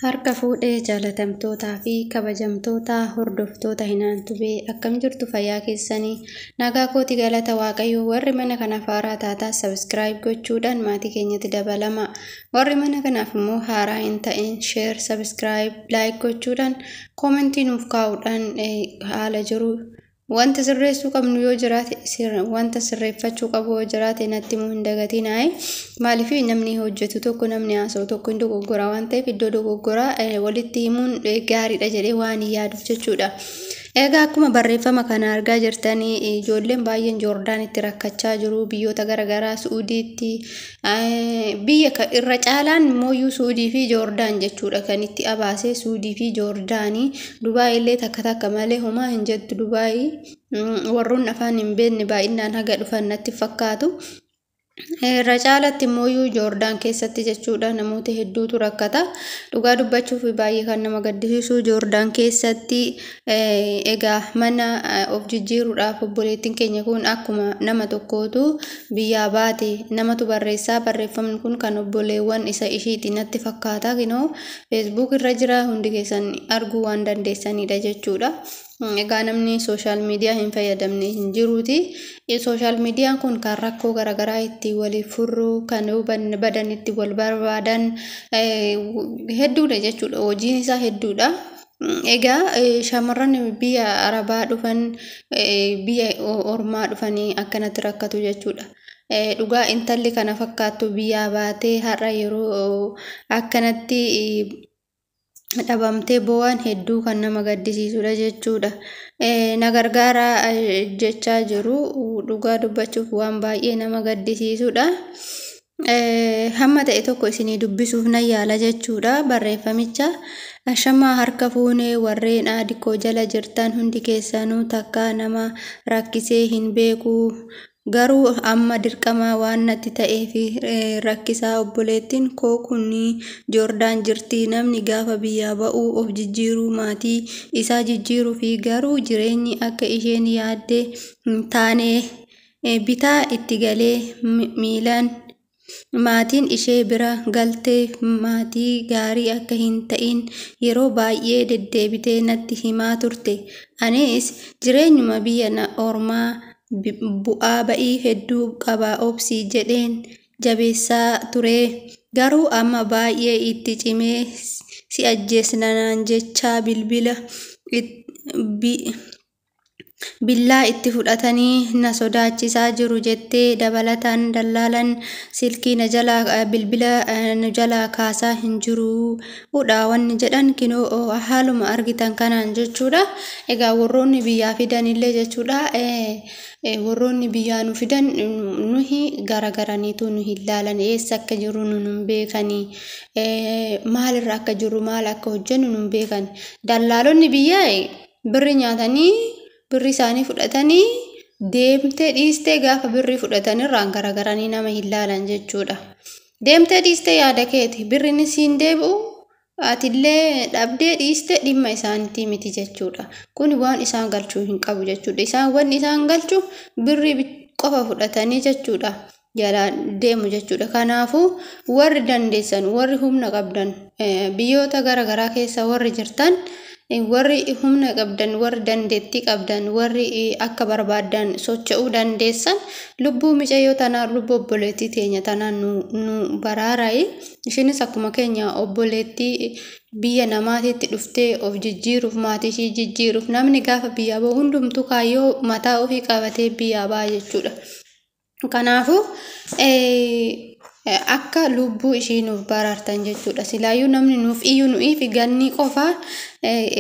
Harka fuudhee jaalatamtootaa fi kabajamtoota hordoftoota Hinaantubee akkam jirtu fayyaa keessanii nagaa kooti galata waaqayyoo warri mana kanaaf haaraa taataa subscribe gochuudhaan maatii keenyatti dabalama warri mana kanaaf immoo haaraa hin ta'in share subscribe like gochuudhaan commentii nuuf kaa'uudhaan haala jiru wanta sirreessuu qabnu yoo jiraate wanta sirreeffachuu qabu yoo jiraate natti immoo hin dagatinaa maaliif namni hojjetu tokko namni haasa'u tokko hin dogoggora waan ta'eef iddoo dogoggoraa walitti himuun gaariidha jedhee waan yaaduuf jechuudha. Egaa akkuma barreeffama kana argaa jirtanii ijoolleen baay'een Joordaan itti rakkachaa jiru biyyoota garaagaraa Suudiitti biyya irra caalaan mooyyuu Suudii fi Joordaan jechuudha kan itti abaasee Suudii fi Joordaanii Dubaay illee takka malee homaa hin jettu Dubaay warroon afaan hin beekne baay'inaan haga dhufan natti fakkaatu. Irra caalatti mooyyuu Joordaan keessatti jechuudha namoota hedduutu rakkata dhugaa dubbachuuf baay'ee kan nama gaddisiisu Joordaan keessatti egaa mana of jijjiiruudhaaf obboleettiin keenya kun akkuma nama tokkootu biyyaa baate namatu barreessaa barreeffamni kun kan obboleewwan isa ishiitti natti fakkaata kinoo Facebook irra jira hundi keessan arguu waan dandeessanidha jechuudha. Egaa namni social media hin fayyadamne hin jiruuti. Social media kun kan rakkoo garaagaraa itti waliif furru kan badan itti wal barbaadan hedduudha jechuudha. Hojiin isaa hedduudha. Egaa shamarran biyya Arabaa dhufan biyya Ormaa dhufanii akkanatti rakkatu jechuudha. Dhugaa intalli kana fakkaattu biyyaa baatee har'a yeroo akkanatti dhabamtee bo'aan hedduu kan nama gaddisiisudha jechuudha. Na gargaara jechaa jiru dhugaa dubbachuuf waan baay'ee nama gaddisiisudha. Hamma ta'e tokko isinii dubbisuuf nan yaala jechuudha barreeffamicha. Shamaa harka fuunee warreen aadikoo jala jirtan hundi keessanuu takka nama rakkisee hin beeku. Garuu amma dirqama waan natti ta'eef rakkisaa obboleettiin koo kunni Joordaan jirti namni gaafa biyyaa ba'uu of jijjiiruu maatii isaa jijjiiruu fi garuu jireenyi akka isheen yaadde hin taane bitaa itti galee miilaan maatiin ishee bira galtee maatii gaarii akka hin ta'in yeroo baay'ee deddeebitee natti himaa turte. Anis jireenyuma biyya Ormaa bu'aa ba'ii hedduu qaba obsii jedheen jabeessaa ture garuu amma baay'ee itti cimee si ajjeesnaan jechaa billaa itti fudhatanii na sodaachisaa jiru jettee dabalataan dallaalan silkii na jalaa bilbila nu jalaa kaasaa hin jiru wanni jedhan kinoo haaluma argitan kanaan jechuudha. Egaa warroonni biyyaa fidan illee jechuudha. Warroonni biyyaa nu fidan nuhi garagaraniitu nu hin laalan eessa akka jiru nu hin beekani maalirra akka jiru maal akka hojjennu nu hin beekan. Dallaalonni biyyaa birri nyaatanii birri isaanii fudhatanii deemtee dhiistee gaafa birri fudhatanirraan garagaranii nama hin laalan jechuudha. Deemtee dhiistee yaada keeti birriin siin deebi'u atillee dhabdee dhiiste dhimma isaaniitii miti jechuudha. Kun waan isaan galchuu hin qabu jechuudha. Isaan waan isaan galchu birri qofa fudhatanii jechuudha. Jalaan deemu jechuudha. Kanaafuu warri dandeessan warri humna qabdan biyyoota garaagaraa keessa warri jirtan warri humna qabdan warri dandeettii qabdan warri akka barbaadan socho'uu dandeessan lubbuu micayyoo tanaa lubbuu obboleettii teenya tanaa nu baraarai. Ishinis akkuma keenya obboleettii biyya namaatiitti dhuftee of jijjiiruuf maatii ishii jijjiiruuf namni gaafa biyyaa ba'u hundumtuu kaayyoo mataa ofii qabatee biyyaa ba'a jechuudha. Kanaafuu akka lubbuu ishii nuuf baraartan jechuudha. Silaayyuu namni nuuf iyyuu nu'iif ganni qofa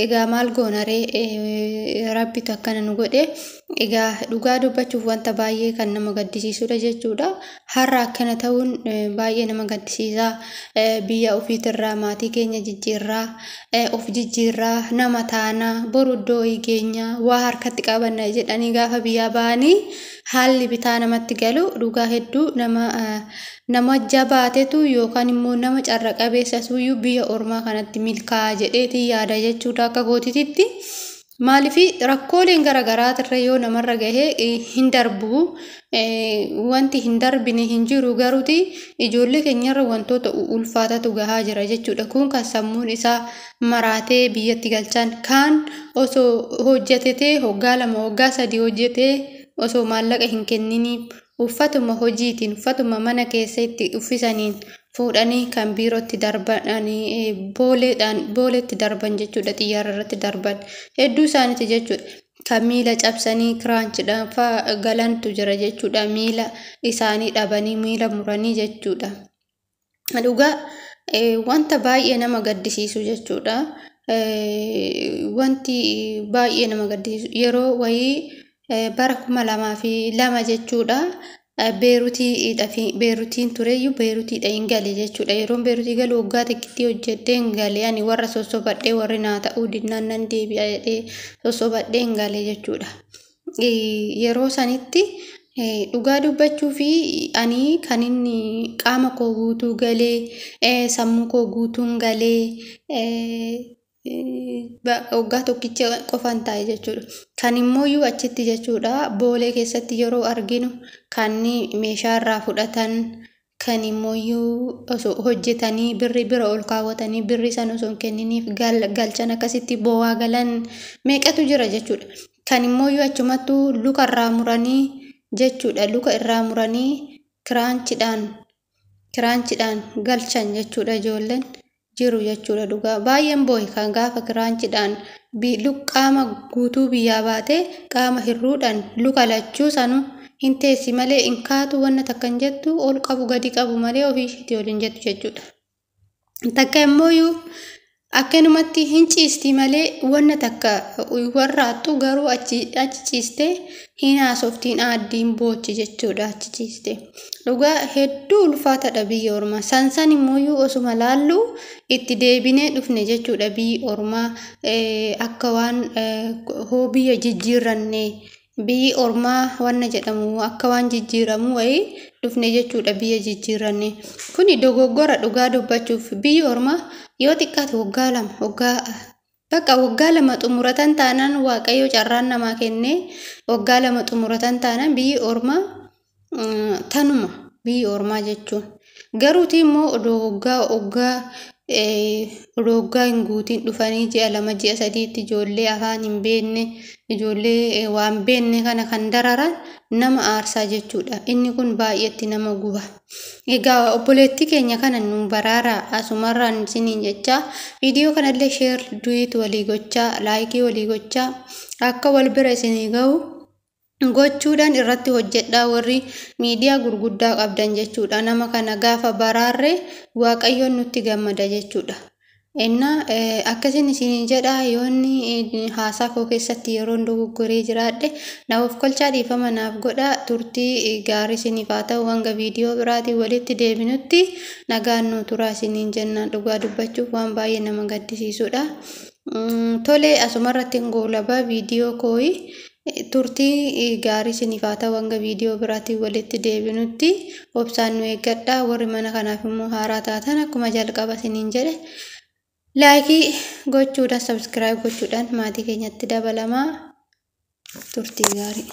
egaa maal goonaree rabbitu akkana nu godhe egaa dhugaa dubbachuuf wanta baay'ee kan nama gaddisiisudha jechuudha. Har'a akkana ta'uun baay'ee nama gaddisiisa. Biyya ofiitirraa maatii keenya jijjiirraa of jijjiirraa nama taanaa boru iddoo geenya waa harkatti qabanna jedhanii gaafa biyyaa ba'anii haalli bitaa namatti galu dhugaa hedduu nama jabaatetu yookaan immoo nama carra qabeessa suyyuu biyya Ormaa kanatti milkaa'aa jedheeti yaada jechuudha akka gootitti. maalifi rakkooleen garagaraatiirra yoo namarra gahee hin darbu wanti hin darbine hin jiru garuuti ijoollee keenyarra wantoota ulfaatatu gahaa jira jechuudha. Kun kan sammuun isaa maraatee biyyatti galchan kan osoo hojjetetee waggaa 2 waggaa 3 hojjetee osoo maallaqa hin kenniniif uffatuma hojiitiin uffatuma mana keessatti uffisaniin fuudhanii kan biirootti darbanii booleetti darban jechuudha. Xiyyaara irratti darban hedduu isaaniiti jechuudha. Kan miila cabsanii kiraanchidhaan fa'aa galantu jira jechuudha. Miila isaanii dhabanii miila muranii jechuudha. Dhugaa wanta baay'ee nama gaddisiisu jechuudha. Wanti baay'ee nama gaddisiisu yeroo wayii bara 2002 jechuudha. Beerutiin tureyyuu beerutiidha hin gale jechuudha. Yeroon beerutii galu waggaa xiqqeetti hojjedhee hin gale ani warra sossobadhee warri naa ta'uu dinnaan nan deebi'a jedhee sossobadhee hin gale jechuudha. Yeroo sanitti dhugaa dubbachuu fi ani kan inni qaama koo guutuu galee sammuu koo guutuun galee waggaa tokkicha qofan taa'e jechuudha. Kan immoo achitti jechuudha boolee keessatti yeroo arginu kan meeshaa irraa fudhatan kan immoo osoo hojjetanii bira ol kaawwatanii birri san osoo hin kenniniif galchan akkasitti boo'aa galan meeqatu jira jechuudha. Kan immoo achumattuu luka irraa muranii jechuudha. Luka irraa muranii kiraanchidhaan galchan jechuudha ijoolleen. Jiru jechuudha. Dhugaa baay'een boo'e kan gaafa kiraanchidhaan qaama guutuu biyyaa baatee qaama hirruudhaan luka lachuu sanu hin teessi malee hin kaatu wanna takka hin jettu ol qabu gadi qabu malee ofii isheetii ol hin jettu jechuudha. Takka immoo akkanumatti hin ciisti malee wanna takka warraattu garuu achi ciistee hin haasoftiin aaddiin boochi jechuudha achi ciiste. Dhugaa hedduu ulfaatadha biyya ormaa. Sansan immoo osuma laallu itti deebinee dhufne jechuudha. Biyyi ormaa akka waan biyya jijjiirranne biyyi ormaa wanna jedhamu akka waan jijjiiramu wayii dhufne jechuudha. Biyya jijjiirranne kuni dogoggora dhugaa dubbachuuf biyyi ormaa yoo xiqqaate waggaa 2 xumuratan taanaan waaqayyo carraan namaa kennee waggaa 2 xumuratan taanaan biyyi ormaa tanuma biyyi ormaa jechuun garuuti immoo waggaa hin guutiin dhufanii ji'a 2 ji'a 3tti ijoollee afaan hin beekne ijoollee waan beekne kana kan dararan nama aarsaa jechuudha. Inni kun baay'eetti nama guba. Egaa obboleetti keenya kana nu baraara asumarraan isiniin jecha viidiyoo kanallee sheer duwiit walii gochaa laayikii walii gochaa akka wal bira isinii ga'u gochuudhaan irratti hojjedhaa warri miidiyaa gurguddaa qabdan jechuudha. Nama kana gaafa baraarre waaqayyoon nutti gammada jechuudha. Akkasiin isiniin jedha yoonni haasaa koo keessatti yeroon dogoggoree jiraadhe naaf kolchaa dhiifama naaf godha. Turtii gaarii isiniif haa ta'u hanga viidiyoo biraatiin walitti deebinutti nagaan nu turaa isiniin jennaan. Dhugaa dubbachuuf waan baay'ee nama gaddisiisudha. Tole asumarratti goolabaa viidiyoo kooyi. Turtii gaarii isiniif haa ta'u hanga viidiyoo biraatiin walitti deebinutti obsaan nu eeggadhaa. Warri mana kanaaf immoo haaraa taatan akkuma jalqaba isiniin jedhe laayikii gochuudhaan sabskiraayib gochuudhaan maatii keenyatti dabalamaa. Turtii gaarii.